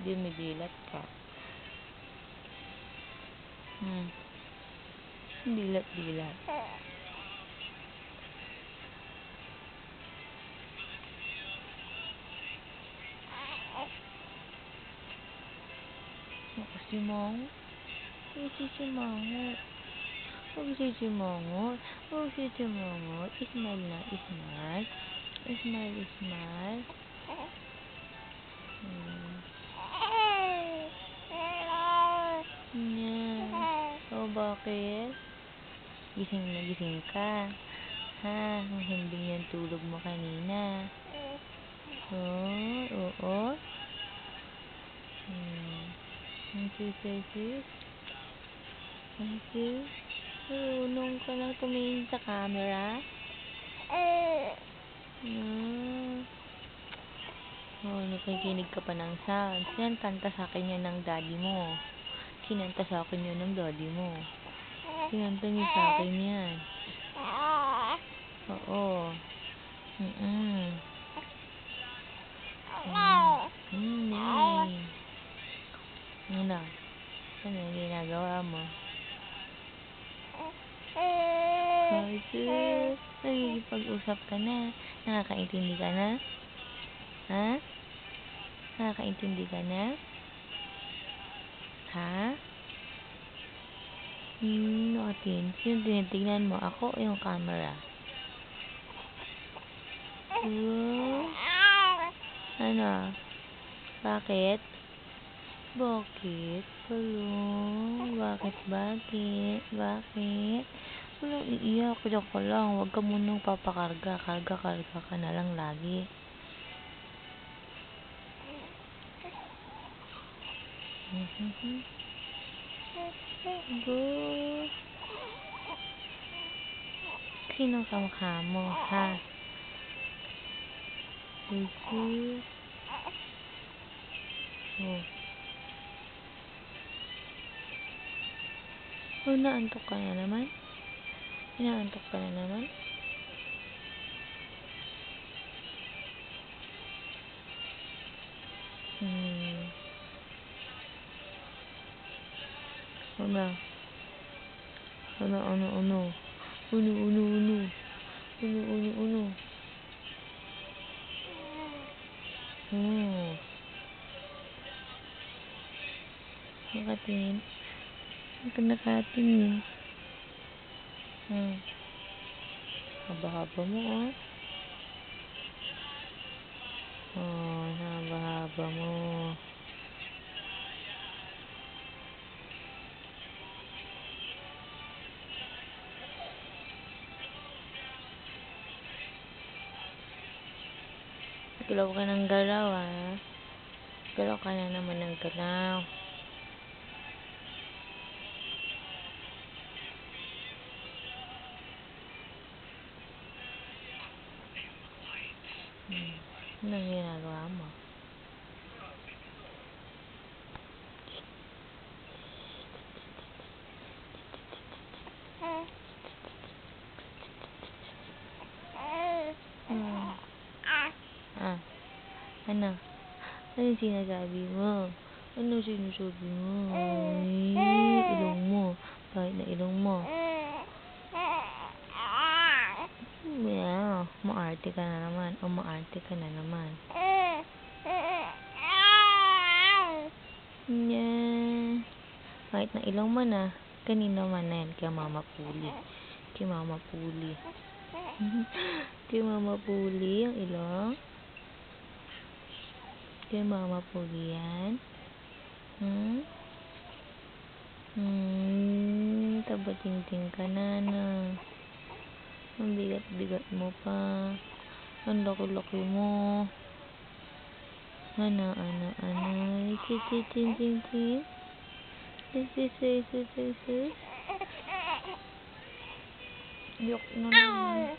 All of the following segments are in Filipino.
Dumidilat ka. Dilat-dilat. Simangot. Simangot. Simangot. Simangot. Smile na. Smile. Smile. Smile. Yan. O, bakit? Gising na gising ka. Ha? Ang himbing yung tulog mo kanina. Oo. Sis. Marunong ka na tumingin sa camera? Nakikinig ka pa ng sounds. Yan, kanta sa akin yan ng daddy mo. Kinanta sa akin yan ng daddy mo. Kinanta niya sa akin yan. Oo. Ano yung ginagawa mo? Sis, nagigipag-usap ka na. Nakakaintindi ka na? Ha? Nakakaintindi ka na? Ha? Natin. Sino tinitignan mo? Ako o yung camera? Ano? Bakit? Bakit? Bakit? Walang iiyak. Diyan ka lang. Huwag ka munang papakarga. Karga ka na lang lagi. Good. Sinong kamukha mo, ha? Good. Naantok ka na naman? Inaantok ka na naman? Ano? Nakatingin. Nakatingin. Haba-haba mo, oh. Haba-haba mo. Galaw ka ng galaw, ha? Galaw ka na naman ng galaw. Anong ginagawa mo? Ano? Ano sinasabi mo? Ilong mo. Bakit na ilong mo? Maarte ka na naman. Bakit na ilong mo na? Kanina man na yan. Kay Mama Puli. Kay Mama Puli yung ilong. Kay Mama Puli yan. Tabatingting ka na. Ang bigat-bigat mo pa. Ang laki-laki mo. Ano? Tin. Sis. Yok na naman.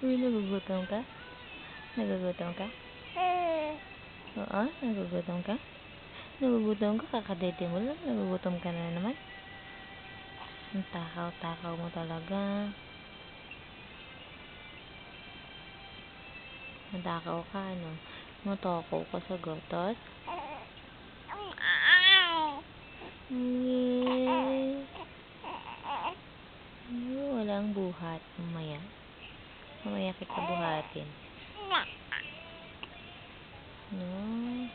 Nagugutom ka? Oo, nagugutom ka? Kakadete mo lang. Nagugutom ka na naman. Ang takaw-takaw mo talaga. Natakaw ka, ano? Matakaw ka sa gatas? Walang buhat. Mamaya. Mamaya kita buhatin. No?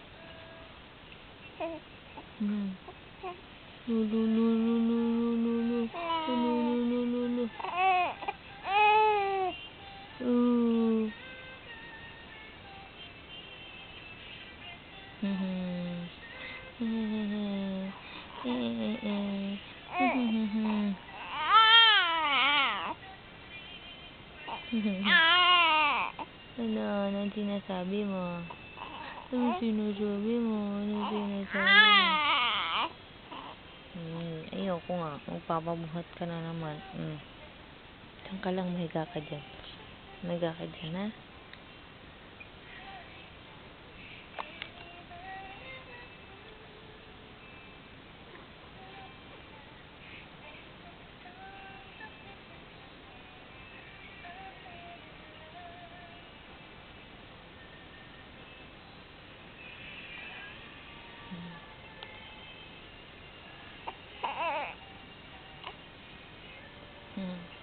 Lululululululu. Lululululu. Anong sinasabi mo? Anong sinasabi mo? Ayoko nga. Magpapabuhat ka na naman. Diyan ka lang, mahiga ka dyan. Mahiga ka dyan, ha? Hmm.